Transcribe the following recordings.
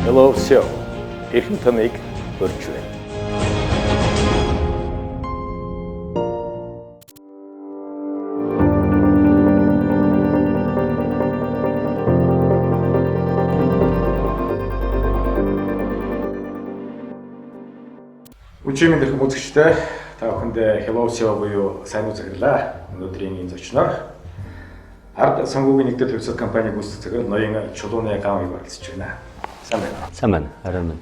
Hello SEO эрхэм томыг өрж байна. Өчигдөр их үзэгчтэй та бүхэндээ Hello SEO буюу сайн уу захирлаа. Өнөөдрийн энэ зочноор ард санхүүгийн нэгдэл хувьсгал компани гүйцэтгэх захирал ноён Чулууны Гамыг оролцож байна. Сайн байна. Сайн байна. Арай минь.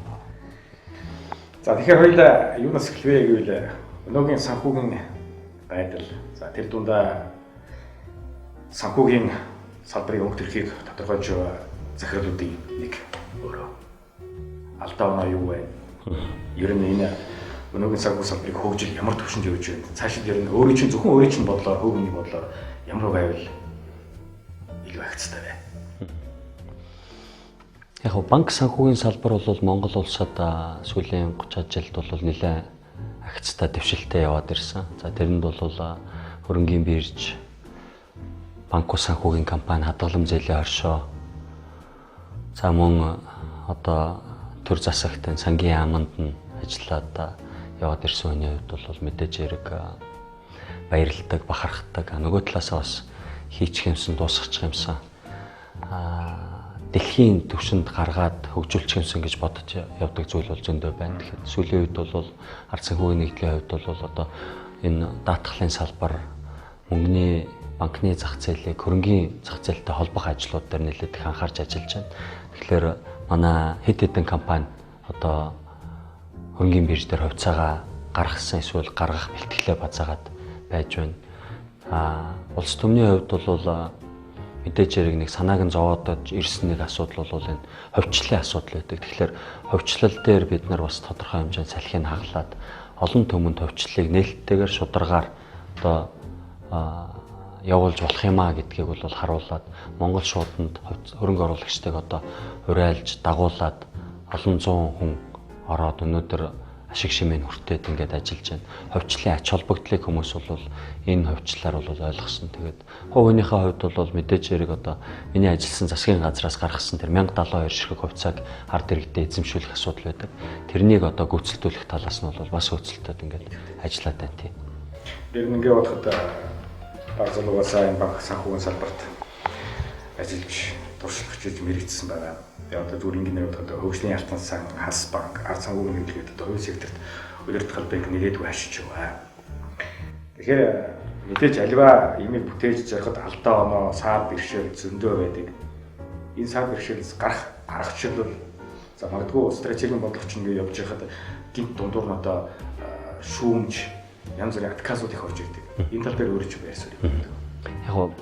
За тэгэхээр хоёулаа юунаас эхлэвэ гэвэл өнөөгийн санхүүгийн байдал. За тэр дундаа санхүүгийн салбарын өнгө төрхийг тодорхойлж захирлуудын нэг өөрөө алдаа оноо юу вэ? Ер нь энэ өнөөгийн санхүү салбарыг хөгжил ямар төвшөнд явж байна? Цаашид ер нь өөрийн чинь зөвхөн өөрийн чинь бодлоор, хувийн бодлоор ямар байвал илүү агцтай вэ? Яг банк санхүүгийн салбар бол Монгол улсад сүүлийн 30 жилд бол нэлээд агцтай дэвшилтэд яваад ирсэн. За тэрэнд бол хөрөнгийн бирж, банк санхүүгийн компани, хадгалам зээлийн оршоо, за мөн одоо төр засагт сангийн яамд нь ажиллаад яваад ирсэн хүний хувьд бол мэдээж хэрэг баярлалдаг, бахархдаг. Нөгөө талаасаа бас хийчих юмсан, дуусгачих юмсан. Дэлхийн түвшинд гаргаад хөгжүүлчих юмсан гэж бодож явдаг зүйл бол зөндөө байна. Тэгэхээр сүүлийн үед бол ард санхүүгийн нэгдлийн хувьд бол одоо энэ даатгалын салбар, мөнгөний банкны зах зээлийг хөрөнгийн зах зээлтэй холбох ажлууд дээр нэлээд их анхаарч ажиллаж байна. Тэгэхээр манай хэд хэдэн компани одоо хөрөнгийн бирж дээр хувьцаагаа гаргасан, эсвэл гаргах бэлтгэлээ базаагаад байж байна. Улс төмний хувьд бол мэдээж хэрэг нэг санааг нь зовоодож ирсэн нэг асуудал бол энэ ховчлолын асуудал байдаг. Тэгэхээр ховчлол дээр бид нар бас тодорхой хэмжээнд салхийг хаглаад олон төмөнд ховчлолыг нээлттэйгээр шударгаар одоо явуулж болох юмаа гэдгийг бол харуулад Монгол шууданд хөрөнгө оруулагчдыг одоо урайлж дагуулад олон зуун хүн ороод өнөөдөр ашиг шимээ хүртээд ингээд ажиллаж байна. Ховчлын ач холбогдлыг хүмүүс бол энэ ховчлаар бол ойлгосон. Тэгээд хувийнхээ хувьд бол мэдээж хэрэг одоо миний ажилласан засгийн газраас гаргасан тэр 1072 ширхэг хувьцааг ард иргэдэд эзэмшүүлэх асуудал байдаг. Тэрнийг одоо гүйцэлдүүлэх талаас нь бол бас хөөцөлтөд ингээд ажиллаад байна тийм. Тэр ингээд бодоход баг залуугасаа энэ банк санхүүгийн салбарт ажиллаж туршлагачиж мэрэгдсэн байгаа. Тэгээ одоо зүгээр ингээд бодоход хөгжлийн алтан сан, хас банк, ард санхүүгийн нэвтрүүлэгт одоо хувийн секторт удирдах албыг нэлээдгүй ашиж байгаа. Тэгэхээр мэдээж аливаа имийг бүтээж зарахад алдаа оноо, саад бэрхшээл зөндөө байдаг. Энэ саад бэрхшээлс гарах жишээл бол за магадгүй стратегийн бодлогоч ингээд явж байхад гинт дундуур нь одоо шүүмж янз бүрийн отказууд их орж ирдэг. Энэ тал дээр өөрөө ч ярьсан юм. Яг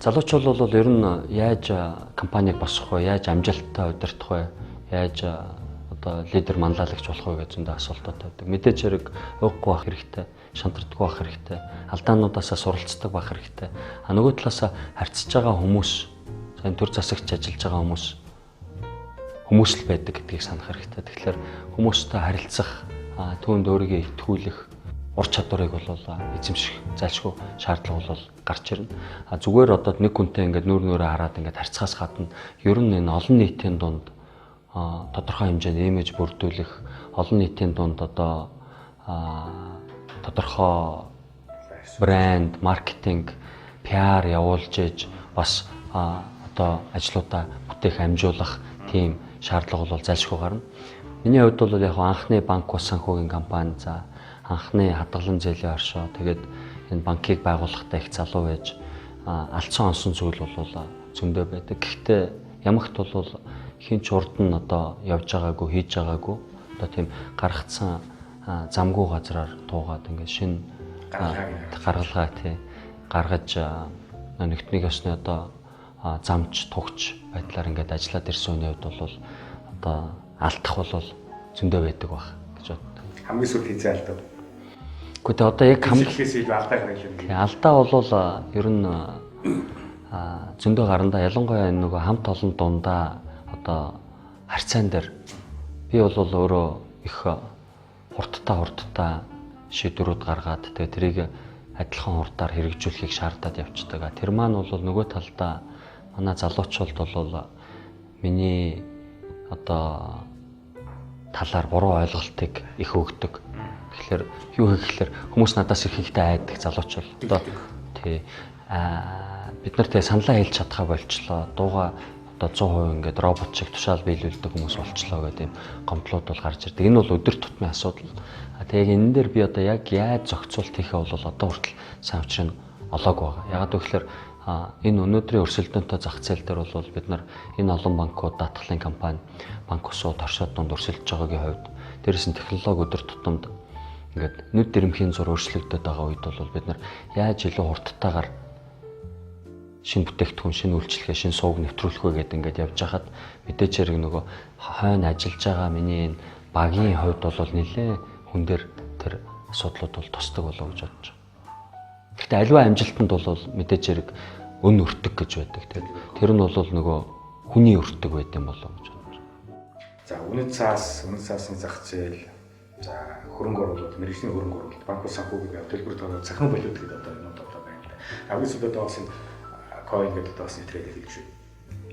залуучууд бол ер нь яаж компаниг босгох вэ? Яаж амжилттай удирдах вэ? Яаж одоо лидер манлайлагч болох вэ гэж зөндөө асуултууд байдаг. Мэдээж хэрэг уухгүй байх хэрэгтэй, шантардаггүй байх хэрэгтэй, алдаанаасаа суралцдаг байх хэрэгтэй. Нөгөө талаасаа харьцаж байгаа хүмүүс, сайн төр засагч ажиллаж байгаа хүмүүс л байдаг гэдгийг санах хэрэгтэй. Тэгэхээр хүмүүстэй харилцах, түүнд өөрийгөө итгүүлэх ур чадварыг бол эзэмших зайлшгүй шаардлага бол гарч ирнэ. Зүгээр одоо нэг хүнтэй ингээд нүүр нүрээ хараад ингээд харьцахаас гадна ер нь энэ олон нийтийн дунд тодорхой хэмжээнд имиж бүрдүүлэх, олон нийтийн дунд одоо тодорхой брэнд, маркетинг, PR явуулж иж бас одоо ажлуудаа бүтээх, амжуулах тийм шаардлага бол зайлшгүй гарна. Миний хувьд бол яг анхны банк ус санхүүгийн компани, за анхны хадгалан зээлийн оршоо, тэгээд энэ банкыг байгуулахдаа их залуу байж алдсан онсон зүйл бол зөндөө байдаг. Гэхдээ ямагт бол хин ч урд нь одоо явж байгаагүй, хийж байгаагүй одоо тийм гаргацсан замгүй газраар туугаад ингээд шинэ гаргалгаа тий гаргаж нэгтний ёсны одоо замч, тугч байдлаар ингээд ажиллаад ирсэн хүний хувьд бол одоо алдах бол зөндөө байдаг баг гэж боддог. Хамгийн сүүлд хийцээ алдав. Гэхдээ одоо яг хамтлагээс илүү алдаа гаргалаа. Алдаа бол ер нь зөндөө гарна да. Ялангуяа энэ нөгөө хамт олон дундаа одоо харьцаан дээр би бол өөрөө их хурдтай шийдвэрүүд гаргаад тэгээ тэрийг адилхан хурдаар хэрэгжүүлэхийг шаардаад явцдаг. Тэр маань бол нөгөө талдаа манай залуучууд бол миний одоо талаар буруу ойлголтыг их өгдөг. Тэгэхээр юу хийх гэхээр хүмүүс надаас ихэнхдээ айдаг залууч бол одоо тий бид нар тэгээ саналаа хэлж чадхаа болчлоо. Дууга одоо 100% ингээд робот шиг тушаал биелүүлдэг хүмүүс болчлоо гэдэг юм гомдлууд бол гарч ирдэг. Энэ бол өдөр тутмын асуудал. Тэгээ энэ дээр би одоо яг яаж зохицуулт хийхээ бол одоо хүртэл сайн учрыг олоогүй байгаа. Ягаад гэвэл энэ өнөөдрийн өрсөлдөөнтэй зах зээл дээр бол бид нар энэ олон банкуд, даатгалын компани, банк усууд, оршууд донд өрсөлдөж байгаагийн хувьд дээрээс нь технологи өдөр тутамд ингээд нүд дэрэмхийн зур өөрчлөгдөж байгаа үед бол бид нар яаж илүү хурдтайгаар шинэ бүтээгдэхүүн, шинэ үйлчлэгээ, шинэ сувг нэвтрүүлэх вэ гэдэг ингээд явж хахад мэдээж хэрэг нөгөө хойно ажиллаж байгаа миний энэ багийн хувьд бол нэлээд хүн дээр тэр асуудлууд бол тусдаг болов гэж бодож байна. Гэхдээ аливаа амжилтанд бол мэдээж хэрэг өн өртөг гэж байдаг. Тэр нь бол нөгөө хүний өртөг байт юм болов гэж бодож байна. За үнэт цаасны зах зээл, за хөрөнгө оруулалт, мэргэжлийн хөрөнгө оруулалт, банк санхүүгийн төлбөр тоолох, захин болоод гэдэг одоо юмуд одоо байна. Хамгийн сүүлд бас энэ coin гэдэг бас нэтрээд хэлж байна.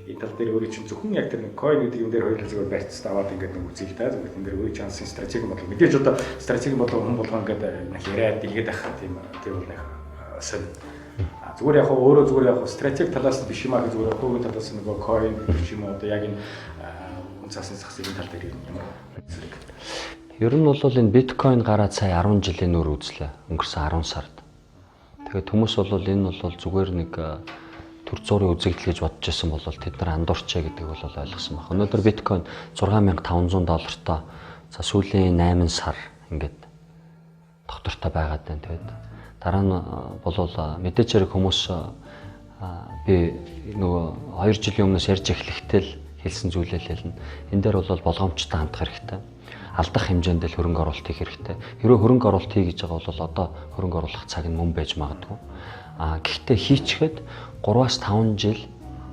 Энэ тал дээр өөрөө чинь зөвхөн яг тэр нэг coin гэдэг юм дээр хоёулаа зөвхөн барьцтай аваад ингээд нэг үзье л да. Зөвхөн энэ дээр өөрөө чансын стратеги бодлого. Мэдээж одоо стратеги бодлого хүн болгоо ингээд нэг яриад дэлгээд ахах тийм бол нэг сэн. Зүгээр яг өөрөө зүгээр яг стратеги талаас нь биш юм аа гэж зүгээр хувийн талаас нь нөгөө coin биш юм уу одоо яг энэ цаасны зах зээлийн тал дээр ямар зэрэг. Ер нь бол энэ биткойн гараад сая 10 жилийн нөр үзлээ. Өнгөрсөн 10 сард. Тэгээд хүмүүс бол энэ бол зүгээр нэг төр зургийн үзэгдэл гэж бодож байсан бол тэд нар андуурчаа гэдэг бол ойлгосон баг. Өнөөдөр биткойн $6,500-тай за сүүлийн 8 сар ингээд доктортой байгаад байна. Тэгээд дараа нь бол мэдээж хэрэг хүмүүс би нөгөө 2 жилийн өмнөөс ярьж эхлэхдээ л хэлсэн зүйлээ хэлнэ. Энэ дээр бол болгоомжтой хандах хэрэгтэй. Алдах хэмжээнд л хөрөнгө оруулалт хийх хэрэгтэй. Хэрвээ хөрөнгө оруулалт хий гэж байгаа бол одоо хөрөнгө оруулах цаг нь мөн байж магадгүй. Гэхдээ хийчихэд 3-5 жил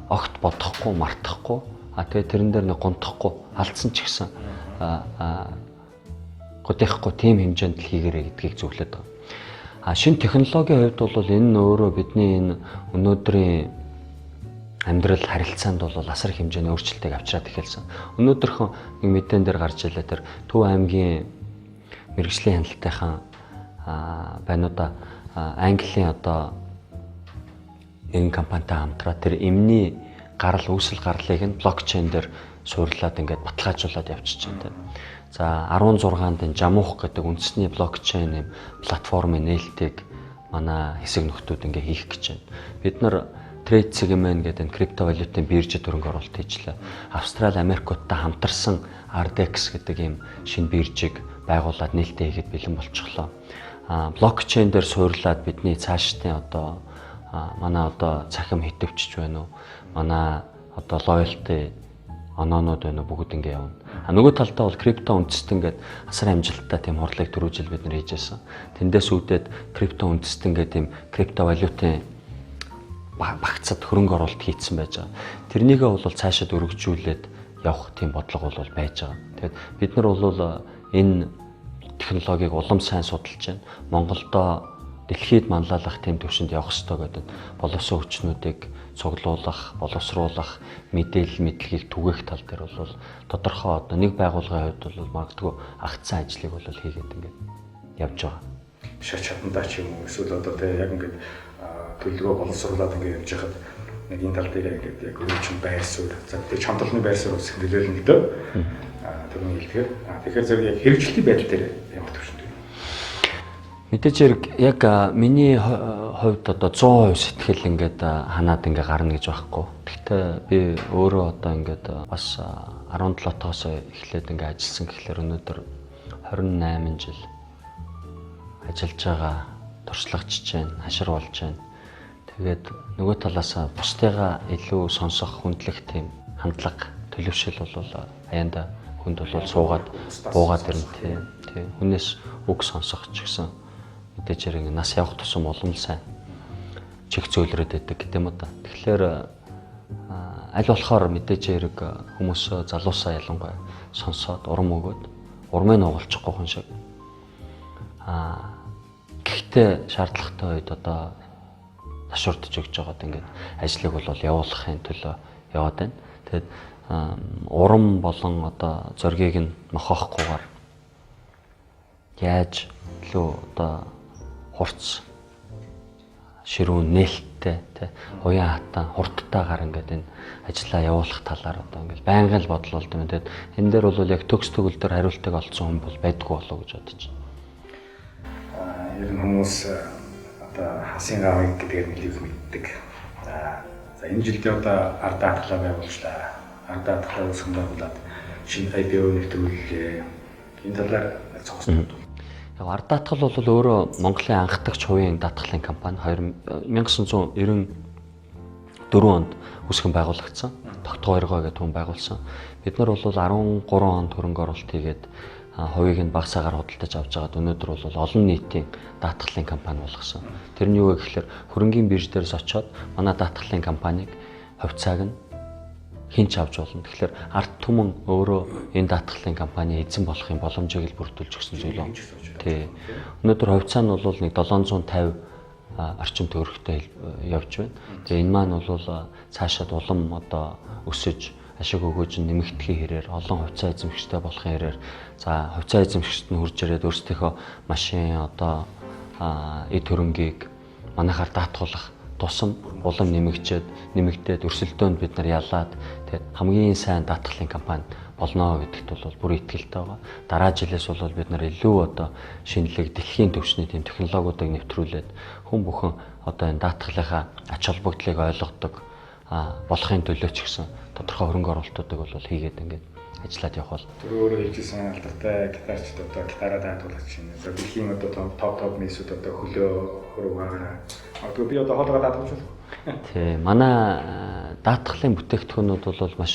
огт бодохгүй, мартахгүй. Тэгээ тэрэн дээр нэг гунтахгүй, алдсан ч гэсэн годихгүй тийм хэмжээнд л хийгэрэй гэдгийг зөвлөд байгаа. Шинэ технологийн хувьд бол энэ нь өөрөө бидний энэ өнөөдрийн амьдрал харилцаанд бол асар их хэмжээний өөрчлөлтийг авчираад эхэлсэн. Өнөөдөрхөн нэг мэдэн дээр гарч илээ тэр Төв аймгийн мэргэжлийн хяналтынхан байнуудаа Английн одоо нэгэн компанитай хамтраад тэр эмний үүсэл гарлыг нь блокчейн дээр суурлаад ингээд баталгаажуулаад явчихж байна. За 16-нд энэ Жамуух гэдэг үндэсний блокчейн платформын нээлтийг манай хэсэг нөхдүүд ингээ хийх гэж байна. Бид нар Trade Segment гэдэг энэ криптовалютын биржид хөрөнгө оруулалт хийжлээ. Австрали, Америкуудтай хамтарсан RDX гэдэг ийм шинэ биржийг байгуулад нээлттэй хийгээд бэлэн болчихлоо. Блокчейн дээр суурлаад бидний цаашдын одоо манай одоо цахим хитвчж байна уу? Манай одоо loyalty оноонууд байна уу? Бүгд ингэ явна. Нөгөө талдаа бол крипто үндэстэн гэдэг асар амжилттай тийм хурлыг түрүү жил бид нар хийжсэн. Тэндээс үүдээд крипто үндэстэн гэдэг тийм криптовалютын багцад хөрөнгө оруулалт хийцэн байж байгаа. Тэрнийгээ бол цаашаа өргөжүүлээд явах тийм бодлого бол байж байгаа. Тэгэхээр бид нар бол энэ технологиг улам сайн судалж байна. Монголдо дэлхийд манлайлах тийм төвшөнд явах хэрэгтэй гэдэг боловсон хүчнүүдийг цуглуулах, боловсруулах, мэдээллийг түгээх тал дээр бол тодорхой одоо нэг байгууллагын хувьд бол магадгүй агцсан ажлыг бол хийгээд ингээд явж байгаа. Шат чадандаа ч юм уу эсвэл одоо тэг яг ингээд төлөвлөгөө боловсруулаад ингээд явж хахад нэг энэ тал дээр ингээд яг өөрчлөлт байр суурь. За тэг чамдлын байр суурь ус хэлээл нэг дөө. Тэрний хэлхээр тэгэхээр зэрэг яг хэрэгжилтийн байдал дээр ямар төвшөнд. Мэдээж хэрэг яг миний хувьд одоо 100% сэтгэл ингээд ханаад ингээ гарна гэж байхгүй. Гэхдээ би өөрөө одоо ингээд бас 17-тоос эхлээд ингээ ажилласан гэхлээр өнөөдөр 28 жил ажиллаж байгаа, туршлагачж байна, хашир болж байна. Тэгээд нөгөө талаас бусдыгаа илүү сонсох, хүндлэх тийм хандлага, төлөвшил бол аяанда хүнд бол суугаад буугаад ирнэ тий. Хүнээс үг сонсох ч гэсэн мэдээж хэрэг нас явах тусам улам сайн чих зөөлрөөд байдаг гэдэг юм да. Тэгэхээр аль болохоор мэдээж хэрэг хүмүүс залуусаа ялангуяа сонсоод урам өгөөд урмыг нугалчихгүй хүн шиг. Гэхдээ шаардлагатай үед одоо ташуурдж өгч байгаад ингээд ажлыг бол явуулахын төлөө яваад байна. Тэгээд урам болон одоо зоргийг нь нохоохгүйгээр яаж лөө одоо хурц ширүүн нээлттэй тий уян хатан хурдтайгаар ингээд энэ ажлаа явуулах талаар одоо ингээд байнгын л бодол болд юм. Тэгээд энэ дээр бол яг төгс төгөл дээр хариултыг олцсон хүн бол байдгүй болов гэж бодож байна. Ер нь хүмүүс одоо хасын гавыг гэдгээр нэлээд мэддэг. За энэ жилдээ одоо ард даатгалаа байгууллаа. Ард даатгалаа үүсгэн байгуулад шинэ IPO нэвтрүүлээ. Энэ талаар зогссон. Яг ард даатгал бол өөрөө Монголын анх дахь хувийн даатгалын компани 1994 онд үүсгэн байгуулагдсан. Тогтгоо Оргоо гэдэг хүн байгуулсан. Бид нар бол 13 онд хөрөнгө оруулалт хийгээд хувийг нь багасаагаар худалдаж авч байгаад өнөөдөр бол олон нийтийн даатгалын компани болгосон. Тэр нь юу вэ гэхээр хөрөнгийн бирж дээрс очиод манай даатгалын компаниг хувьцааг нь хинч авч болно. Тэгэхээр ард түмэн өөрөө энэ даатгалын компани эзэн болох юм боломжийг л бүрдүүлж өгсөн зүйл юм. Тий. Өнөөдөр хувьцаа нь бол нэг 750 орчим төгрөгтэй явж байна. Тэгээ энэ маань бол цаашаад улам одоо өсөж ашиг өгөөж нэмэгдэхийн хэрээр олон хувьцаа эзэмшигчтэй болохын хэрээр за хувьцаа эзэмшигчд нь хурж ирээд өөрсдийнхөө машин одоо эд хөрөнгийг манайхаар даатгуулах тусам улам нэмэгдээд өрсөлдөөнд бид нар ялаад тэгээд хамгийн сайн даатгалын компани болно гэдэгт бол бүр итгэлтэй байгаа. Дараа жилээс бол бид нар илүү одоо шинэлэг дэлхийн түвшний тийм технологиудыг нэвтрүүлээд хүн бүхэн одоо энэ даатгалынхаа ач холбогдлыг ойлгодог болохын төлөө ч гэсэн тодорхой хөрөнгө оруулалтуудыг бол хийгээд ингээд ажиллаад явах бол. Тэр өөрөө хэлжсэн алдартай гитарчд одоо гитараа даатгуулах чинь дэлхийн одоо топ нийсүүд одоо хөлөө хөрөг байгаа. Одоо би одоо хоолойгоо даатгуулж байна. Тий, манай даатгалын бүтээгдэхүүнүүд бол маш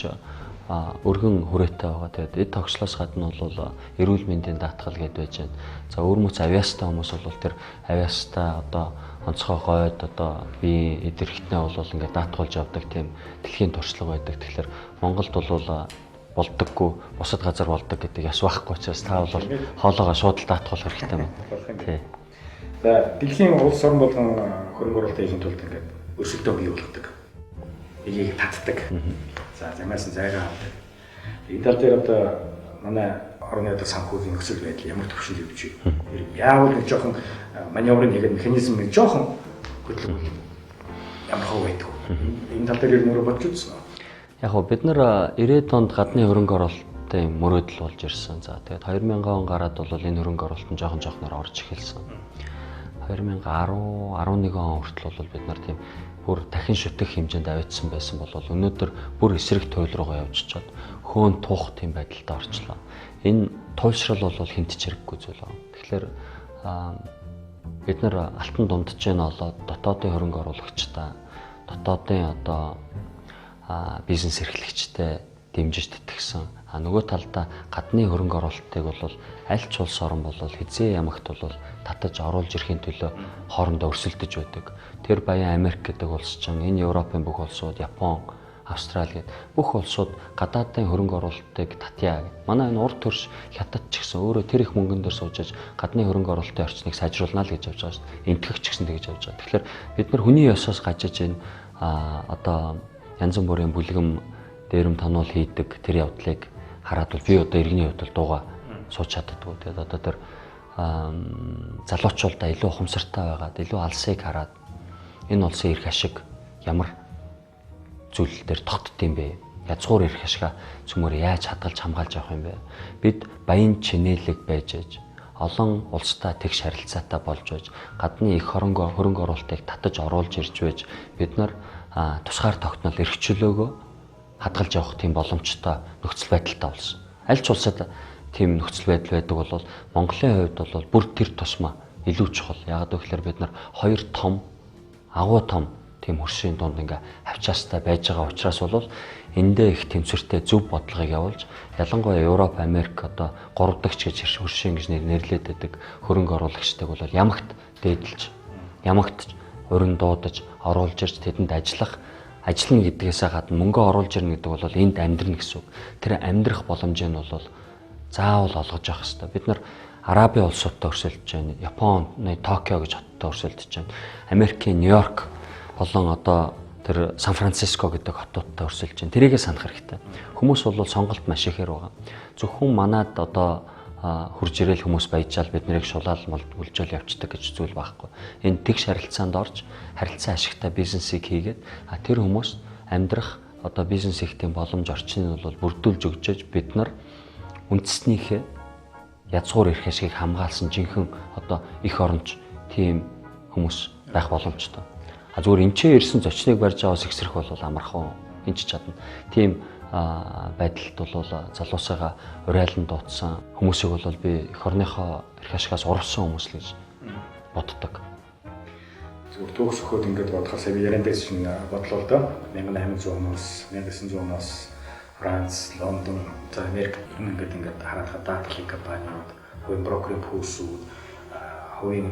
өргөн хүрээтэй байгаа. Тэгээд эд тогшлоос гадна бол эрүүл мэндийн даатгал гэдээ байж байна. За өвөрмөц авиастай хүмүүс бол тэр авиастай одоо онцгой гойд одоо би эдэрхтнээ бол ингээд даатгуулж авдаг тийм дэлхийн туршлага байдаг. Тэгэхээр Монголд бол болдоггүй бусад газар болдог гэдэг яс байхгүй учраас та бол хоолоогоо шууд даатгуулах хэрэгтэй байна. Тий. За дэлхийн улс орн болгон хөрөнгө оруулалт хийх тулд ингээд өрсөлдөө бий болгодог. Эгийг татдаг. За замаас нь зайгаа авдаг. Энэ тал дээр одоо манай орны одоо санхүүгийн нөхцөл байдал ямар төвшөнд явж байна. Яавал нэг жоохон маневрын нэг механизм нэг жоохон хөдөлгөөн ямар хөө байдаг. Энэ тал дээр өөрөө бодж үзсэн. Яг гоо бид нар 90-ад онд гадны хөрөнгө оруулалтын мөрөөдөл болж ирсэн. За тэгээд 2000 он гараад бол энэ хөрөнгө оруулалт нь жоохноор орж эхэлсэн. 2010, 11 он хүртэл бол бид нар тийм бүр дахин шүтэх хэмжээнд авчсан байсан бол өнөөдөр бүр эсрэг туйл руугаа явж чад хөөн тух тийм байдалтай орчлоо. Энэ туйлшрал бол хинт ч хэрэггүй зүйл байна. Тэгэхээр бид нар алтан дундж जैन болоод дотоодын хөрөнгө оруулагчдаа дотоодын одоо бизнес эрхлэгчтэй дэмжиж тэтгэсэн. Нөгөө талдаа гадны хөрөнгө оруулалтыг бол аль ч улс орн бол хизээ ямагт бол татаж оруулж ирэхин төлөө хоорондоо өрсөлдөж байдаг. Тэр баян Америк гэдэг улс ч энэ Европын бүх улсууд, Япон, Австрали гэдэг бүх улсууд гадаадын хөрөнгө оруулалтыг татъя. Манай энэ урд төрш хятад ч гэсэн өөрөө тэр их мөнгөн дээр суужж гадны хөрөнгө оруулалтын орчныг сайжруулна л гэж явж байгаа шүү дээ. Энтгэх ч гэсэн тэгж явж байгаа. Тэгэхээр бид нар хүний ёсоос гажиж энэ одоо янз бүрийн бүлгэм дээрэм тонол хийдэг тэр явдлыг хараад бол би одоо иргэний хувьд бол дууга сууж чаддаггүй. Тэгээд одоо тэр залуучуудаа илүү ухамсартай байгаад илүү алсыг хараад энэ улсын эрх ашиг ямар зүйл дээр тогтдсон бэ? Язгуур эрх ашига цөмөр яаж хадгалж хамгаалж явах юм бэ? Бид баян чинээлэг байж аж олон улстай тэгш харилцаатай болж байж гадны их хөрөнгө оруулалтыг татаж оруулж ирж байж бид нар тусгаар тогтнол эрх чөлөөгөө хадгалж явах тийм боломжтой нөхцөл байдалтай болсон. Аль ч улсад тийм нөхцөл байдал байдаг бол Монголын хувьд бол бүр тэр тусмаа илүү чухал. Яг гэвэл бид нар хоёр том агуу том тийм хөршийн дунд ингээ хавчаастай байж байгаа учраас бол эндээ их тэнцвэртэй зөв бодлогыг явуулж ялангуяа Европ, Америк одоо 3 дахь гэж хөршийн гэж нэрлэдэг байдаг хөрөнгө оруулагчдыг бол ямагт дээдэлж, ямагт урин дуудаж, оруулж ирж тэдэнд ажиллана гэдгээсээ гадна мөнгө оруулж ирнэ гэдэг бол энд амьдрна гэсэн үг. Тэр амьдрах боломжийг нь бол заавал олгож явах хэрэгтэй. Бид нар Арабын улсуудтай өрсөлдөж байна. Японы Токио гэж хоттой өрсөлдөж байна. Америкийн Нью-Йорк болон одоо тэр Сан Франциско гэдэг хотуудтай өрсөлдөж байна. Тэрийгээ санах хэрэгтэй. Хүмүүс бол сонголт маш ихээр байгаа. Зөвхөн манад одоо хурж ирээл хүмүүс баяжаал бид нарыг шулаал үлжөөл явцдаг гэж зүйл байхгүй. Энэ тэгш харилцаанд орж харилцан ашигтай бизнесийг хийгээд тэр хүмүүс амьдрах одоо бизнес хийхтийн боломж орчныг бол бүрдүүлж өгчөөж бид нар үндэснийхээ язгуур эрх ашгийг хамгаалсан жинхэнэ одоо их оронч тийм хүмүүс байх боломжтой. Зүгээр эмчээ ирсэн зочныг барьж аваас ихсрэх бол амархан энч чадна. Тийм байдалд бол залуусайгаа урайлан дуудсан хүмүүсийг бол би эх орныхоо эрх ашигаас урвсан хүмүүс л гэж боддог. Зүгээр төгс өгөхөд ингээд бодохоос би яриандаас чинь бодлоо л доо 1800 оноос 1900 оноос Франц, Лондон, Америк ингээд харахад даатгалын компаниуд, хувийн брокерийн хөөсүүд,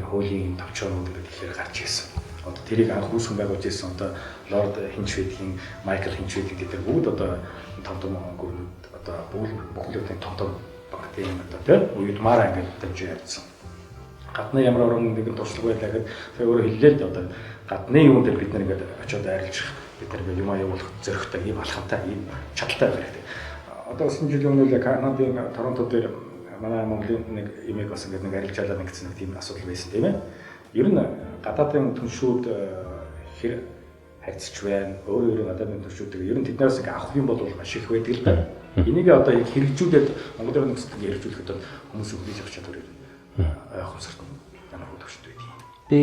хуулийн товчоонууд ингээд ихээр гарч ирсэн. Одоо тэрийг анх үүсгэн байгуулж ирсэн одоо Лорд Хинчвейдийн, Майкл Хинчвейдийн гэдэг бүгд одоо том гүрнүүд одоо бүхлөдийн том банкны одоо тийм уйдмаараа ингээд дамжиж явсан. Гадны ямар нэгэн туршлага байлаа гэхэд сая өөрөө хэллээ л одоо гадны юунд дээр бид нар ингээд очиод арилжих бид нар ингээд юм явуулах зөрөгтэй ийм алхамтай ийм чадaltaй байх хэрэгтэй. Одоо 9 жилийн өмнө л Канадын Торонто дээр манай Монголын нэг имийг бас ингээд нэг арилжаалаа нэгдсэн нэг тийм асуудал байсан тийм ээ. Ер нь гадаадын түншүүд хэр харьцаж байна. Өөрөө гадаадын түншүүдийг ер нь тэднээс ингээд авах юм бол маш их байдаг л да. Энийг одоо яг хэрэгжүүлээд Монголын нөхцөлд хэрэгжүүлэхэд хүмүүс үгүй явж чадвар ойхомсорт ямар хөдөлгөөнтэй байдгийг. Би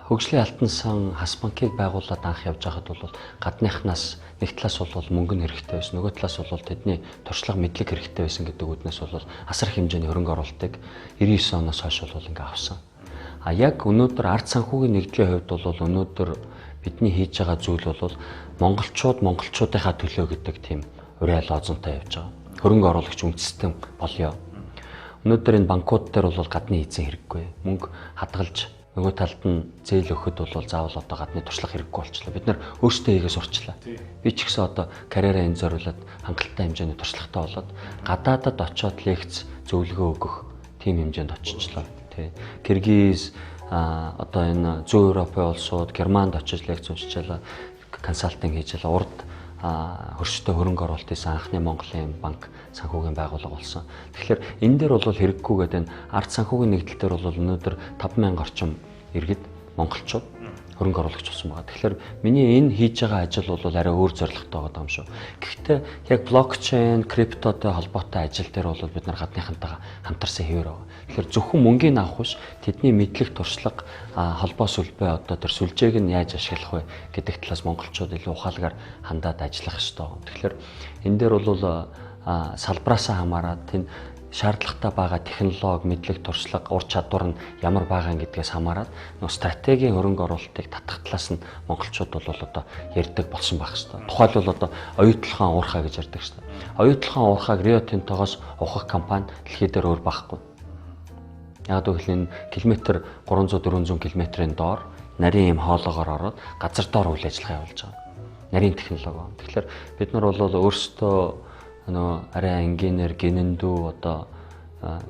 хөгжлийн алтан сан хас банкыг байгуулад анх явж байхад бол гадныхнаас нэг талаас бол мөнгө нь хэрэгтэй байсан, нөгөө талаас бол тэдний туршлага мэдлэг хэрэгтэй байсан гэдэг үднээс бол асар их хэмжээний хөрөнгө оруулалтыг 99 оноос хойш бол ингээ авсан. Яг өнөөдөр ард санхүүгийн нэгдлийн хувьд бол өнөөдөр бидний хийж байгаа зүйл бол монголчуудынхаа төлөө гэдэг тийм уриал лозунтай явж байгаа. Хөрөнгө оруулагч үндэстэн болёо. Өнөөдөр энэ банкуд дээр бол гадны эзэн хэрэггүй. Мөнгө хадгалж нөгөө талд нь зээл өгөхөд бол заавал одоо гадны туршлага хэрэггүй болчихлоо. Бид нар өөрсдөө хийгээ сурчлаа. Би ч гэсэн одоо карьераа энэ зориулаад хангалттай хэмжээний туршлагатай болоод гадаадад очиод лекц зөвлөгөө өгөх тийм хэмжээнд очичлаа. Тэ. Киргиз одоо энэ зүүн Европын улсууд Германд очиж лекц уншичаалаа, консалтинг хийжаалаа. Урд хөрштэй хөрөнгө оруулалт хийсэн анхны Монголын банк санхүүгийн байгууллага болсон. Тэгэхээр энэ дээр бол хэрэггүйгээд энэ ард санхүүгийн нэгдэл дээр бол өнөөдөр 5000 орчим иргэд монголчууд хөрөнгө оруулагч болсон байгаа. Тэгэхээр миний энэ хийж байгаа ажил бол арай өөр зорилготой байгаа юм шүү. Гэхдээ яг блокчейн, криптотой холбоотой ажил дээр бол бид нар гадныхантайгаа хамтарсан хэвээр байгаа. Тэгэхээр зөвхөн мөнгөний авах биш, тэдний мэдлэг, туршлага, холбоо сүлбээ одоо тэр сүлжээг нь яаж ашиглах вэ гэдэг талаас монголчууд илүү ухаалгаар хандаад ажиллах ёстой байгаа. Тэгэхээр энэ дээр бол салбараасаа хамаарат энэ шаардлагатай байгаа технологи, мэдлэг, туршлага, ур чадвар нь ямар байгаа гэдгээс хамаарат нөө стратегийн хөрөнгө оруулалтыг татах талаас нь монголчууд бол одоо ярьдаг болсон байх хэвээр. Тухайлбал одоо оюутлахаан уурхай гэж ярьдаг шүү дээ. Оюутлахаан уурхайг Rio Tinto-гоос ухах компани дэлхий дээр өөр байхгүй. Яг гэвэл энэ километр 300-400 км-ийн доор нарийн юм хоолоогоор ороод газар доор үйл ажиллагаа явуулж байгаа. Нарийн технологи. Тэгэхээр бид нар бол өөрсдөө арай инженер, гинэндүү одоо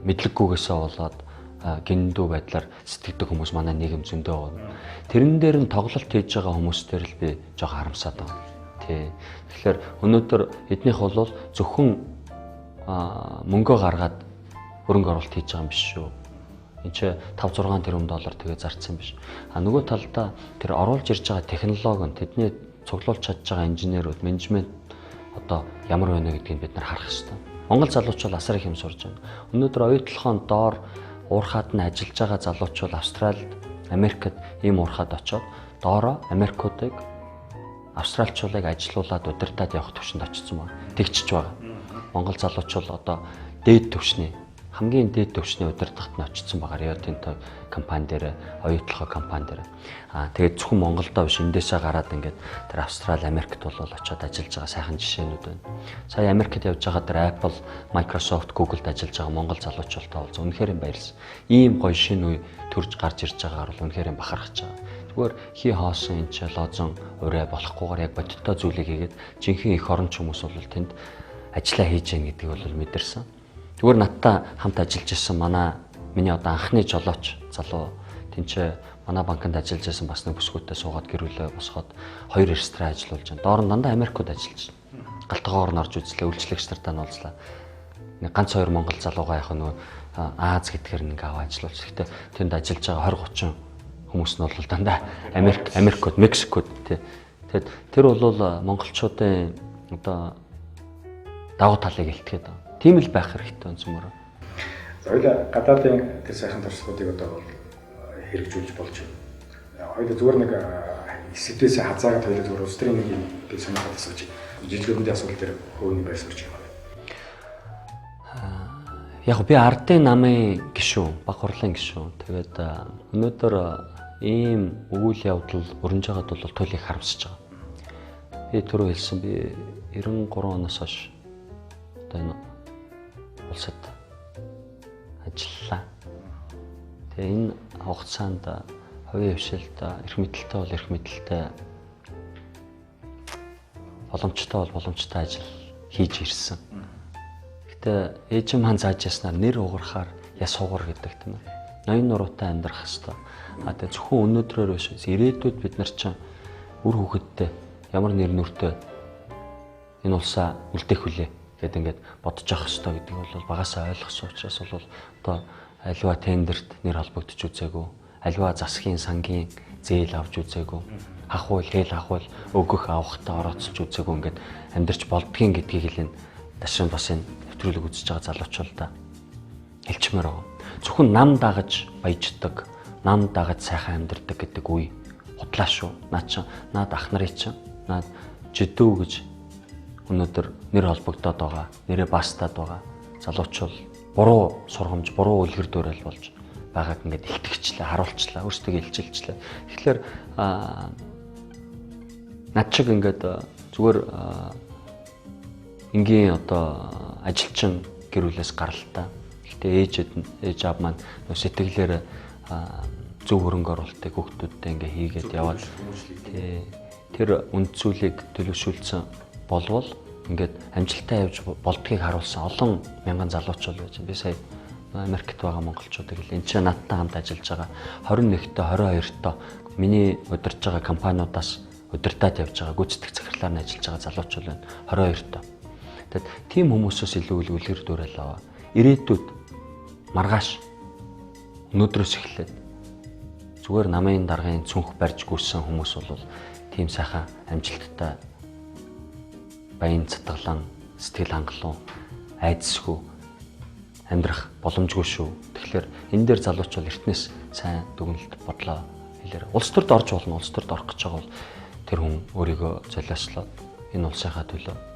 мэдлэггүйгээсээ болоод гинэндүү байдлаар сэтгэдэг хүмүүс манай нийгэм зөндөө байна. Тэрэн дээр нь тоглолт хийж байгаа хүмүүстээр л би жоохон харамсаад байна. Тий. Тэгэхээр өнөөдөр эднийх бол зөвхөн мөнгөө гаргаад хөрөнгө оруулалт хийж байгаа юм биш шүү. Энд чи 5-6 тэрбум доллар тэгээ зарцсан биш. Нөгөө талдаа тэр оруулж ирж байгаа технологи нь тэдний цуглуулж чадж байгаа инженерүүд, менежмент одоо ямар байна гэдгийг бид нар харах хэрэгтэй. Монгол залуучууд асар их юм сурж байна. Өнөөдөр оюутлахын доор уурхаад нь ажиллаж байгаа залуучууд Австралид, Америкт ийм уурхаад очоод доороо Америкуудыг австралчуулыг ажилуулад удирдаад явах төвшөнд очсон байна. Тэгчж байгаа. Монгол залуучууд одоо дээд төвшний хамгийн дээд төвшний удирдахад нь очсон байгаа. Rio Tinto компани дээр, оюутлахын компани дээр. Тэгээд зөвхөн Монголдоо биш эндээсээ гараад ингээд тэр Австрали, Америкт бол очиод ажиллаж байгаа сайхан жишээнүүд байна. Сая Америкт явж байгаа тэр Apple, Microsoft, Google-д ажиллаж байгаа монгол залуучуудтай уулзсан. Үнэхээр баярлсан. Ийм гоё шинэ үе төрж гарч ирж байгаагаар бол үнэхээр бахархаж байгаа. Зүгээр хий хоосон энэ ч лозон урай болохгүйгээр яг бодиттой зүйлийг хийгээд жинхэнэ эх оронч хүмүүс бол тэнд ажиллаа хийж гэнэ гэдгийг бол мэдэрсэн. Зүгээр надтай хамт ажиллаж ирсэн миний одоо анхны жолооч залуу Тинчээ манай банкнд ажиллаж байсан бас нэг бүсгүйтэй суугаад гэрүүлээ босгоод 2 ресторан ажиллуулж байна. Доор нь дандаа Америкууд ажиллаж байна. Галтгоогоор нь орж үзлээ, үйлчлэгч нартай нь уулзлаа. Нэг ганц 2 монгол залуугаа яг нөгөө Аз гэдгээр нэг аваа ажиллуулж. Гэхдээ тэнд ажиллаж байгаа 20-30 хүмүүс нь бол дандаа Америкууд, Мексикууд тий. Тэгэд тэр бол монголчуудын одоо давуу талыг илтгэхэд байна. Тийм л байх хэрэгтэй үнцмөр. За хоёул гадаадын тэр сайхан туршлагуудыг одоо хэрэгжүүлж болж байна. Хоёул зүгээр нэг эсвэлээс хазаагаад хоёул зүгээр улс төрийн нэг юм би сонирхоод асууж жижигхэн асуудал дээр хөөний байр суурь юм байна. Яг би ардын намын гишүүн, баг хурлын гишүүн. Тэгээд өнөөдөр ийм өгүүл явдал өрнөж байгаад бол туйлыг харамсаж байгаа. Би түрүү хэлсэн би 93 оноос хойш одоо энэ улсад ажиллалаа. Тэгээ энэ хугацаанд хувийн хвшилт эрх мэдэлтэй бол эрх мэдэлтэй, боломжтой бол боломжтой ажил хийж ирсэн. Гэтэ ээжим хаан зааж яснаар нэр угарахаар яс сугар гэдэг тийм ээ. Ноён нуруутай амьдрах хэвээр. Тэгээ зөвхөн өнөөдрөөр биш ирээдүйд бид нар чинь үр хүүхэдтэй ямар нэр нүртэй энэ улсаа үлдээх хүлээ гэдэг ингээд бодож авах хэрэгтэй гэдэг бол багасаа ойлгосон учраас бол одоо аливаа тендерт нэр холбогдож үзээгүй, аливаа засгийн сангийн зээл авч үзээгүй, ахвал хэл ахвал өгөх авахтаа орооцож үзээгүй ингээд амьдарч болдгийн гэдгийг хэлэн ташин бас энэ нэвтрүүлэг үзэж байгаа залуучууд та хэлчмээр байгаа. Зөвхөн нам дагаж баяждаг, нам дагаж сайхан амьдардаг гэдэг үе худлаа шүү. Наад ах нарын чинь наад жидүү гэж өнөөдөр нэр холбогдоод байгаа, нэрээ бастаад байгаа залуучууд буруу сургамж, буруу үлгэр дуурайл болж байгааг ингээд илтгэжлээ, харуулчлаа, өөрсдөө илчилжлээ. Тэгэхээр над шиг ингээд зүгээр энгийн одоо ажилчин гэрүүлээс гаралтай. Гэхдээ ээж аав маань сэтгэлээр зөв хөрөнгө оруулалтыг хүүхдүүдтэй ингээ хийгээд яваад тэр үнд зүйлийг төлөвшүүлсэн болвол ингээд амжилттай явж болдгийг харуулсан олон мянган залуучууд байж байна. Би сая Америкт байгаа монголчуудыг л энэ чинь надтай хамт ажиллаж байгаа 21-т 22-т миний удирдах байгаа компаниудаас удирдаад явж байгаа гүйцэтгэх захирлаар нь ажиллаж байгаа залуучууд байна 22-т. Тэгэд тийм хүмүүсээс илүү үлгэр дуурайл аваа. Ирээдүйд маргааш өнөөдрөөс эхлээд зүгээр намын даргын цүнх барьж гүйсэн хүмүүс бол тийм сайхан амжилттай баян цатгалан сэтгэл хангалуун айдсгүй амьдрах боломжгүй шүү. Тэгэхээр энэ дээр залуучууд эртнээс сайн дүгнэлт бодлоо хэлээр. Улс төрд орж болно, улс төрд орох гэж байгаа бол тэр хүн өөрийгөө золиослоод энэ улсынхаа төлөө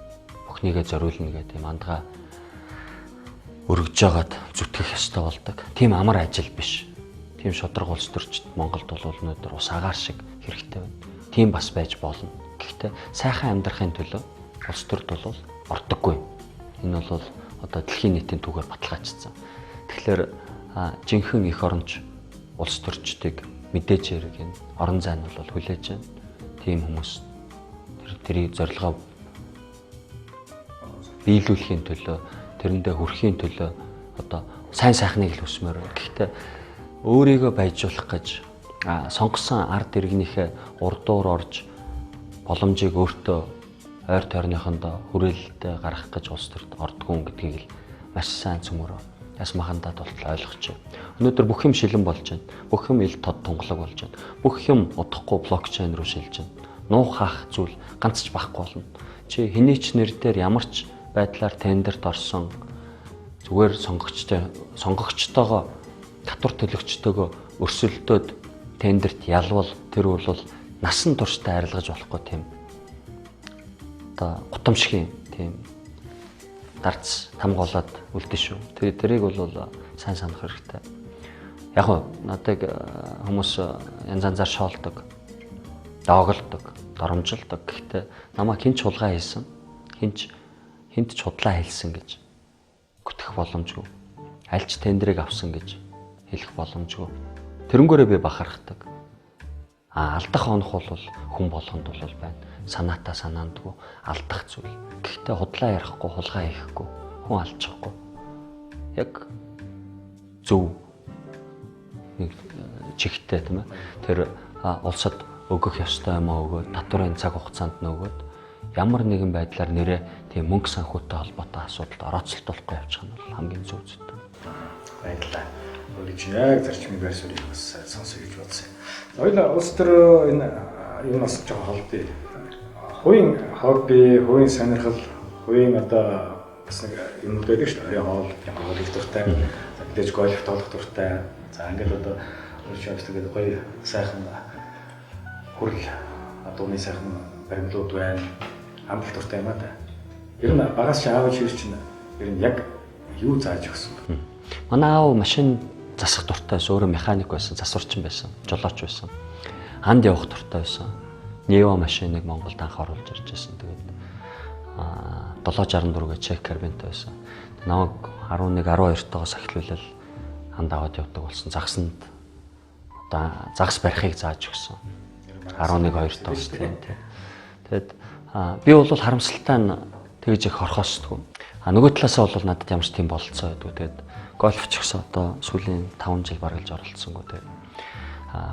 бүхнийгээ зориулна гэх тийм андгаа өргөж жагаад зүтгэх ёстой болдог. Тийм амар ажил биш. Тийм шудраг улс төрчд Монголд бол өнөөдөр ус агаар шиг хэрэгтэй байна. Тийм бас байж болно. Гэхдээ сайхан амьдрахын төлөө улс төрд бол ордоггүй. Энэ бол одоо дэлхийн нийтийн түүхээр баталгаажсан. Тэгэхээр жинхэнэ эх оронч улс төрчдийг мэдээж хэрэг энэ орон зайн бол хүлээж байна. Тийм хүмүүс тэрийг зорилгоо биелүүлэхийн төлөө, тэрэндээ хүрэхийн төлөө одоо сайн сайхныг л хүсмээр байна. Гэхдээ өөрийгөө баяжуулах гэж сонгосон ард иргэнийхээ урдуур орж боломжийг өөртөө ойр тойрныхондоо хүрээлэлтэд гаргах гэж улс төрд ордгоо гэдгийг л маш сайн цөмөрөө яс махандад болтол ойлгож байна. Өнөөдөр бүх юм шилэн болж байна. Бүх юм ил тод тунгалаг болж байна. Бүх юм удахгүй блокчейн руу шилжиж байна. Нуух хаах зүйл ганц ч байхгүй болно. Чи хэний ч нэр дээр ямар ч байдлаар тендерт орсон зүгээр сонгогчтойгоо татвар төлөгчтэйгөө өрсөлдөөд тендерт ялвал тэр бол насан туршдаа арилгаж болохгүй тийм одоо гутамшигын тийм дарц тамгуулаад үлдэн шүү. Тэрийг бол сайн санах хэрэгтэй. Яг нь надад хүмүүс янз янзаар шоолдог, доголдог, доромжилдог. Гэхдээ намайг хинч хулгай хийсэн, хинт ч худлаа хэлсэн гэж гүтгэх боломжгүй. Альч тендерийг авсан гэж хэлэх боломжгүй. Тэрнгээрээ би бахархдаг. Алдах онох бол хүн болгонд бол байна. Санаатаа санаандгүй алдах зүйл. Гэхдээ худлаа ярихгүй, хулгай хийхгүй, хүн алчихгүй. Яг зөв нэг чигтээ тийм ээ. Тэр улсад өгөх ёстой юм өгөөд, татварын цаг хугацаанд нь өгөөд ямар нэгэн байдлаар нэрээ тийм мөнгө санхүүтэй холбоотой асуудалд орооцолтолохгүй явчих нь бол хамгийн зөв зүйл. Баярлалаа. Өөрөж яг зарчмын байр суурийг бас сонсоё гэж бодсон. Хоёул улс төр энэ юу нас жоо холбоо. Хувийн хобби, хувийн сонирхол, хувийн одоо бас нэг юм байдаг шүү дээ. Хоол, их дуртай, мэдээж гольф тоглох дуртай. За ингээд одоо өөрөж явдаг гоё сайхан хүрл дууны сайхан баримлууд байна. Амбал дуртай юм аа да. Ер нь багаас чи аав шиг чинь ер нь яг юу зааж өгсөн бэ? Манай аав машин засах дуртай байсан, өөрөө механик байсан, засварчин байсан, жолооч байсан. Ханд явах дуртай байсан. Нео машиныг Монголд анх оруулж ирж байсан. Тэгээд 764 чек карбинтай байсан. Намайг 11 12 тоогоос ахиулал ханд аваад явдаг болсон. Загсанд одоо загас барихыг зааж өгсөн. 11 2 тоогоос тийм. Тэгэд би бол харамсалтай нь тэгж их орхосдгүй. Нөгөө талаасаа бол надад ямар ч тийм бололцоо байдгүй. Тэгээд гольф ч гэсэн одоо сүүлийн 5 жил баргалж оролцсонгүй. Тэгээд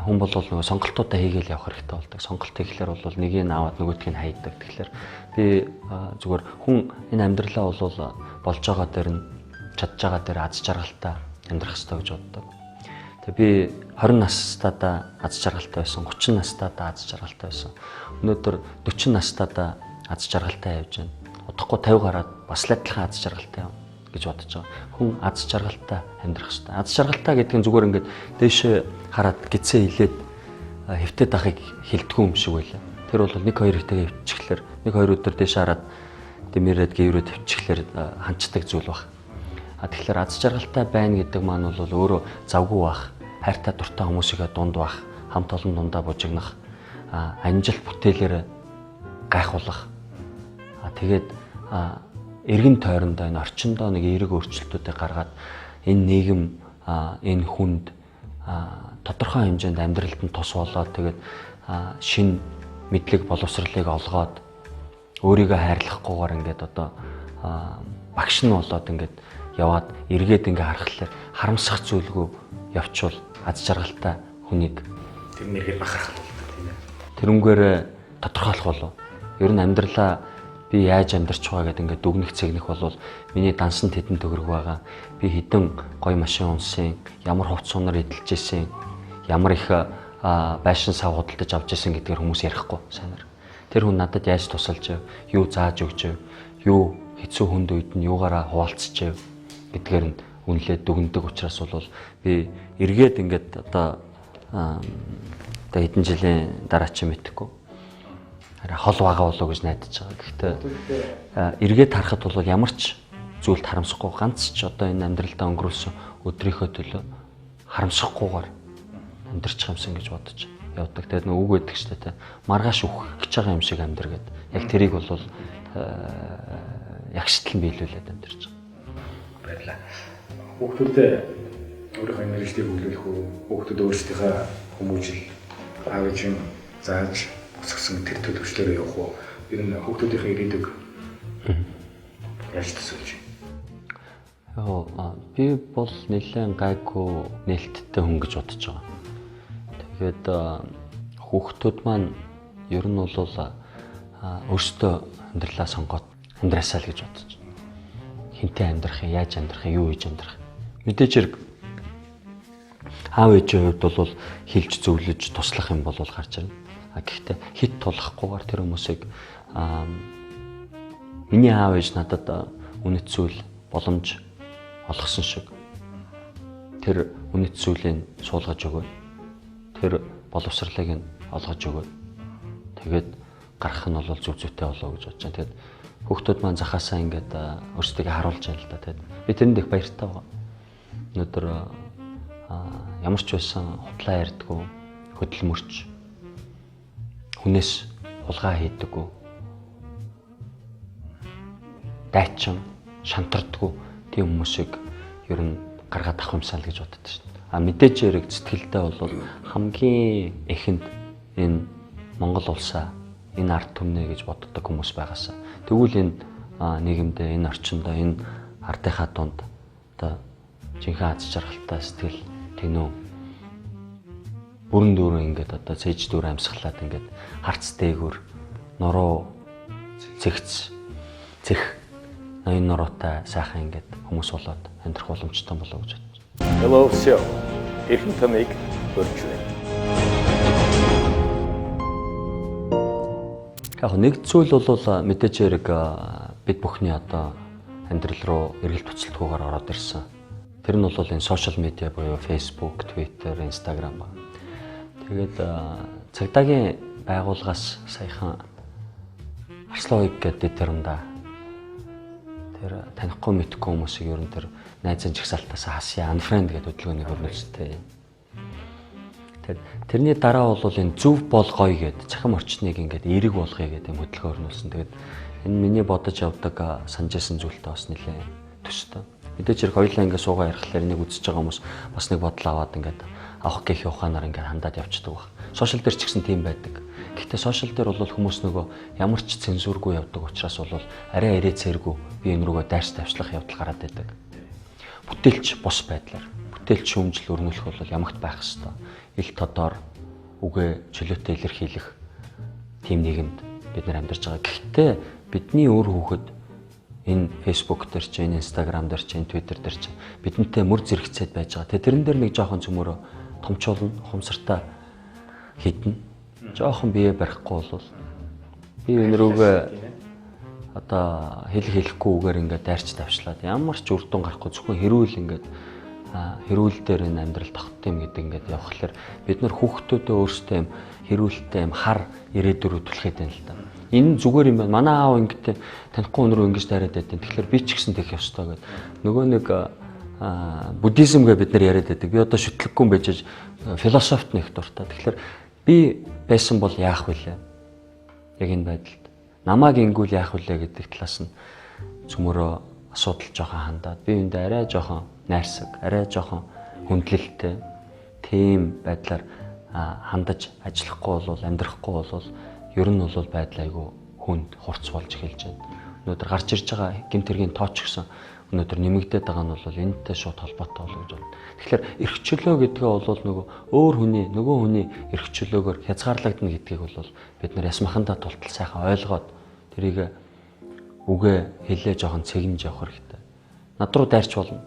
хүн бол нөгөө сонголтуудаа хийгээл явах хэрэгтэй болдог. Сонголт хийхлээр бол нэгийг аваад нөгөөдгийг хайдаг. Тэгэхээр би зүгээр хүн энэ амьдралаа бол болж байгаа дээр нь чадж байгаа дээр аз жаргалтай амьдрах хэрэгтэй гэж боддог. Тэгээ би 20 настайдаа аз жаргалтай байсан, 30 настайдаа аз жаргалтай байсан. Өнөөдөр 40 настайдаа аз жаргалтай явж байна. Удахгүй 50 гараад бас л адилхан аз жаргалтай юм гэж бодож байгаа. Хүн аз жаргалтай амьдрах хэрэгтэй. Аз жаргалтай гэдэг нь зүгээр ингээд дээшээ хараад гизээ хилээд хэвтээд ахыг хилдэггүй юм шиг байлаа. Тэр бол 1-2 ихтэйгээ хөвчихлээр 1-2 өдөр дээшээ хараад дэмэрээд гээврээд хөвчихлээр ханчдаг зүйл баг. Тэгэхээр аз жаргалтай байна гэдэг маань бол өөрөө завгүй бах, хайртай дуртай хүмүүсийгээ дунд бах, хамт олон дундаа бужигнах, амжилт бүтээлээр гайхуулах. Тэгээд эргэн тойрондоо энэ орчиндоо нэг эерэг өөрчлөлтүүдийг гаргаад энэ нийгэм энэ хүнд тодорхой хэмжээнд амьдралд нь тус болоод тэгээд шин мэдлэг боловсролыг олгоод өөрийгөө хайрлахгүйгээр ингээд одоо багш нь болоод ингээд яваад эргээд ингээ харахаар харамсах зүйлгүй явчвал аз жаргалтай хүнийг тэр нэрээр бахарх болдог тийм ээ. Тэрнгээр тодорхойлох болов. Ер нь амьдралаа би яаж амьдарч байгаа гэдэг ингээд дүгнэх цэгнэх болвол миний дансан тэдэн төгрөг байгаа. Би хідэн гоё машин унсан, ямар хувц сунаар эдэлж исэн, ямар их байшин сав худалдаж авч исэн гэдгээр хүмүүс ярихгүй сайнаар. Тэр хүн надад яаж тусалж, юу зааж өгч, юу хэцүү хүнд үед нь юугаараа хуваалцж гэдгээр нь үнэлээд дүгндэг учраас бол би эргээд ингээд одоо хэдэн жилийн дараа ч мэдэхгүй хол байгаа болоо гэж найдаж байгаа. Гэхдээ эргээд харахад бол ямар ч зүйлд харамсахгүй ганц ч одоо энэ амьдралдаа өнгөрүүлсэн өдрийнхөө төлөө харамсахгүйгээр амьдрчих юмсан гэж бодож явдаг. Тэгээд нэг үг байдаг шүү дээ. Маргааш үхэх гэж байгаа юм шиг амьдр гэдэг. Яг тэрийг бол ягштал нь биелүүлээд амьдарч байгаа. Баярлалаа. Хүүхдүүдэд өөрийнхөө мэргэжлийг өглөөлөх үү? Хүүхдүүд өөрсдийнхөө хүмүүжил аав ээжийн зааж өсгсөн тэр төлөвчлөөрөө явах уу? Ер нь хүүхдүүдийнхээ ирээдүг яаж төсөөлж байна? Би бол нэлээд гайгүй нээлттэй хүн гэж бодож байгаа. Тэгээд хүүхдүүд маань ер нь бол өөрсдөө амьдралаа сонгоод амьдраасаа л гэж бодож байна. Хинтээ амьдрах юм, яаж амьдрах юм, юу хийж амьдрах. Мэдээж хэрэг аав ээжийн хувьд бол хилж зөвлөж туслах юм бол гарч ирнэ. Гэхдээ хит тулахгүйгээр тэр хүмүүсийг миний аав ээж надад үнэт зүйл боломж олгосон шиг тэр үнэт зүйлийг суулгаж өгөө. Тэр боловсролыг нь олгож өгөө. Тэгээд гарах нь бол зүв зүйтэй болоо гэж бодож байна. Тэгээд хүүхдүүд маань захаасаа ингээд өөрсдөө харуулж байна л да. Тэгээд би тэрэнд их баяртай байгаа. Өнөөдөр ямар ч байсан хутлаа ярьдаггүй, хөдөлмөрч, хүнээс хулгай хийдэггүй, дайчин, шантардаггүй тийм хүмүүсийг ер нь гаргаад авах юмсаа л гэж боддог шин. Мэдээж хэрэг сэтгэлдээ бол хамгийн эхэнд энэ Монгол улсаа энэ ард түмнэ гэж боддог хүмүүс байгаасаа. Тэгвэл энэ нийгэмдээ энэ орчиндөө энэ ардынхаа дунд одоо жинхэнэ аз жаргалтай сэтгэл тэнүү бүрэн дүүрэн ингээд одоо цээж дүүрэн амьсгалаад ингээд харц дээгүүр нуруу зэгц зэх ноён нуруутай сайхан ингээд хүмүүс болоод амьдрах боломжтой болоо гэж бодож. Hello Show эрхэм таныг урьж байна. Яг нэг зүйл бол мэдээж хэрэг бид бүхний одоо амьдрал руу эргэлт туцалтгүйгээр ороод ирсэн. Тэр нь бол энэ сошиал медиа буюу Facebook, Twitter, Instagram ба. Тэгээд цагдаагийн байгууллагаас саяхан Арслан уяг гэдэг тэрнда тэр танихгүй мэдхгүй хүмүүсийг ер нь тэр найзын жигсаалтаас хасъя unfriend гэдэг хөдөлгөөнийг хөрнөлцтэй. Тэрний дараа бол энэ зөв бол гоё гэдэг цахим орчныг ингээд эерэг болгоё гэдэг юм хөдөлгөөн хөрнүүлсэн. Тэгээд энэ миний бодож явдаг санаж исэн зүйлтэй бас нэлээ төстэй. Мэдээж хэрэг хоёулаа ингээд суугаа ярихлаар энийг үзэж байгаа хүмүүс бас нэг бодол аваад ингээд авах гэх ухаанаар ингээд хандаад явчихдаг баг. Сошиал дээр ч гэсэн тийм байдаг. Гэхдээ сошиал дээр бол хүмүүс нөгөө ямар ч цензургүй явдаг учраас бол арай арай цэргүй би энэ рүүгээ дайрч тавьчлах явдал гараад байдаг. Бүтээлч бос байдлаар бүтээлч шүүмжил өрнүүлэх бол ямагт байх хэвээр. Ил тодор үгээ чөлөөтэй илэрхийлэх тийм нийгэмд бид нар амьдарч байгаа. Гэхдээ бидний өөр хүүхэд энэ Facebook дээр ч, энэ Instagram дээр ч, энэ Twitter дээр ч бидэнтэй мөр зэрэгцээд байж байгаа. Тэрэн дээр нэг жоохон цөмөрөө томчуулна, ухамсартаа хіднэ. Жоохон бие барихгүй бол би энэ рүүгээ одоо хэлэхгүйгээр ингээд дайрч тавьчлаад ямар ч үр дүн гарахгүй зөвхөн хэрүүл ингээд хэрүүл дээр энэ амьдрал тогтт юм гэдэг ингээд явхлаар бид нар хүүхдүүдээ өөрсдөө юм хэрүүлтэй юм хар ирээдүрөө түлхээд байна л да. Энэ зүгээр юм байна. Манай аав ингээд танихгүй өнөр ингэж дайраад байдیں۔ Тэгэхээр би ч гэсэн тэгэх ёстой гэдэг. Нөгөө нэг буддизмгээ бид нар яриад байдаг. Би одоо шүтлэггүй байж философт нэг дуртай. Тэгэхээр би байсан бол яах вүлээ? Яг энэ байдалд. Намааг ингүүл яах вүлээ гэдэг талаас нь цөмөрөө асуудал жоохон хандаад би энд арай жоохон найрсаг, арай жоохон хүндлэлтэй тийм байдлаар хандаж ажиллахгүй бол амьдрахгүй бол ер нь бол байдал айгүй хүнд хурц болж эхэлж байна. Өнөөдөр гарч ирж байгаа гэмт хэргийн тооч гэсэн өнөөдөр нэмэгдээд байгаа нь бол энэтэй шууд холбоотой болов гэж байна. Тэгэхээр эрх чөлөө гэдгээ бол нөгөө хүний эрх чөлөөгөр хязгаарлагдана гэдгийг бол бид нар ясмахандаа тултал сайхан ойлгоод тэрийг үгээ хэлээ жоохон цэгнж явах хэрэгтэй. Над руу дайрч болно.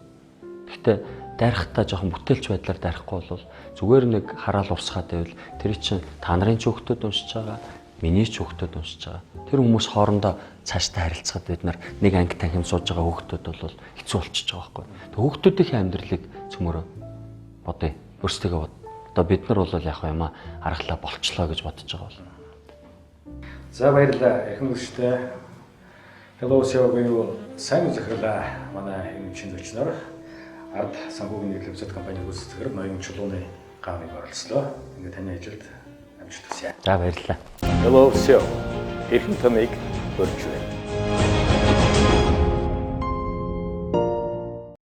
Гэхдээ дайрахтаа жоохон бүтээлч байдлаар дайрахгүй бол зүгээр нэг хараал урсгаад байвал тэр чинь та нарын ч хүүхдүүд уншиж байгаа, миний ч хүүхдүүд уншиж байгаа. Тэр хүмүүс хоорондоо цаашдаа харилцахад бид нар нэг анги танхим сууж байгаа хүүхдүүд бол хэцүү болчихж байгаа байхгүй. Тэг хүүхдүүдийн амьдралыг цөмөрөө бодъё. Өөрсдөө бод. Одоо бид нар бол яг юм аргалаа болчлоо гэж бодож байгаа бол. За баярлалаа. Эхэн үстэй Hello Show-гийн сайн үзэхлээ манай энэ шинэ зочноор ард санхүүгийн телевизэд компаниг үүсгэхээр ноён чулууны гамыг оролцлоо. Ингээд таны ажилд амжилт хүсье. За баярлалаа. Hello Show эрхэм таныг урьж байна.